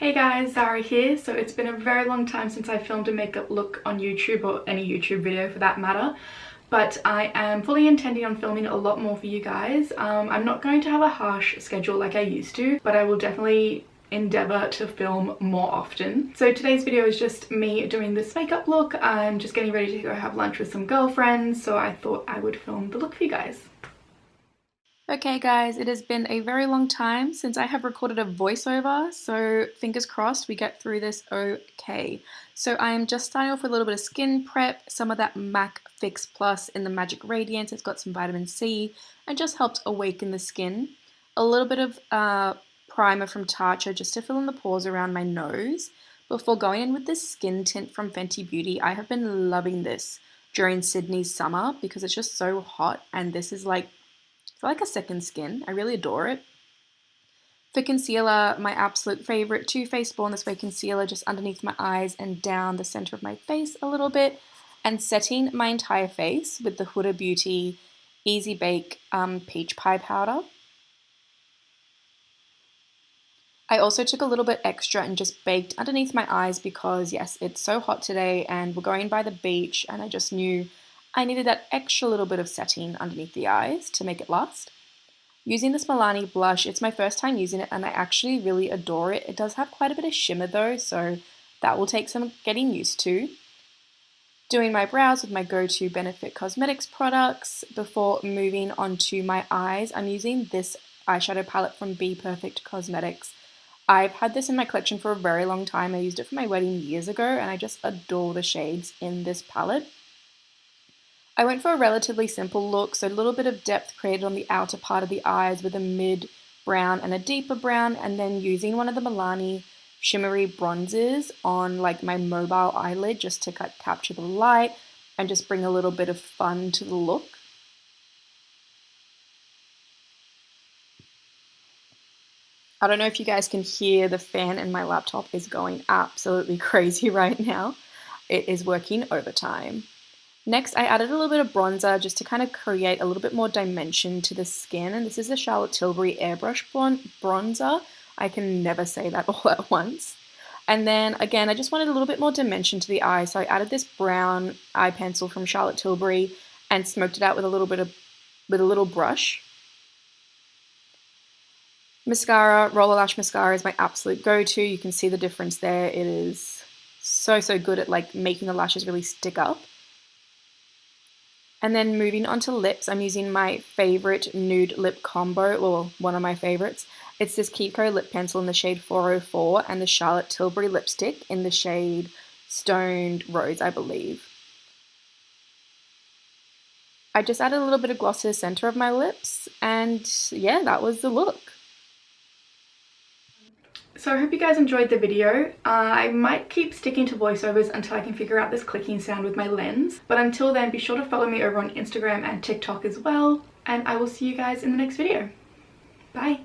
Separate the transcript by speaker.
Speaker 1: Hey guys, Zara here. So it's been a very long time since I filmed a makeup look on YouTube, or any YouTube video for that matter, but I am fully intending on filming a lot more for you guys. I'm not going to have a harsh schedule like I used to, but I will definitely endeavor to film more often. So today's video is just me doing this makeup look. I'm just getting ready to go have lunch with some girlfriends, so I thought I would film the look for you guys. Okay guys, it has been a very long time since I have recorded a voiceover, so fingers crossed we get through this okay. So I am just starting off with a little bit of skin prep, some of that MAC Fix Plus in the Magic Radiance. It's got some vitamin C and just helps awaken the skin. A little bit of primer from Tatcha just to fill in the pores around my nose. Before going in with this skin tint from Fenty Beauty, I have been loving this during Sydney's summer because it's just so hot, and this is like a second skin. I really adore it. For concealer, my absolute favorite, Too Faced Born This Way concealer just underneath my eyes and down the center of my face a little bit, and setting my entire face with the Huda Beauty Easy Bake Peach Pie Powder. I also took a little bit extra and just baked underneath my eyes because yes, it's so hot today and we're going by the beach, and I just knew I needed that extra little bit of setting underneath the eyes to make it last. Using this Milani blush, it's my first time using it and I actually really adore it. It does have quite a bit of shimmer though, so that will take some getting used to. Doing my brows with my go-to Benefit Cosmetics products. Before moving on to my eyes, I'm using this eyeshadow palette from Be Perfect Cosmetics. I've had this in my collection for a very long time. I used it for my wedding years ago and I just adore the shades in this palette. I went for a relatively simple look, so a little bit of depth created on the outer part of the eyes with a mid brown and a deeper brown, and then using one of the Milani shimmery bronzers on like my mobile eyelid just to capture the light and just bring a little bit of fun to the look. I don't know if you guys can hear the fan in my laptop is going absolutely crazy right now. It is working overtime. Next, I added a little bit of bronzer just to kind of create a little bit more dimension to the skin, and this is the Charlotte Tilbury Airbrush Bronzer. I can never say that all at once. And then again, I just wanted a little bit more dimension to the eye, so I added this brown eye pencil from Charlotte Tilbury and smoked it out with a little brush. Mascara, Rollerlash Mascara is my absolute go-to. You can see the difference there. It is so good at like making the lashes really stick up. And then moving on to lips, I'm using my favorite nude lip combo, well, one of my favorites. It's this KIKO lip pencil in the shade 404 and the Charlotte Tilbury lipstick in the shade Stoned Rose, I believe. I just added a little bit of gloss to the center of my lips, and yeah, that was the look. So I hope you guys enjoyed the video. I might keep sticking to voiceovers until I can figure out this clicking sound with my lens. But until then, be sure to follow me over on Instagram and TikTok as well. And I will see you guys in the next video. Bye.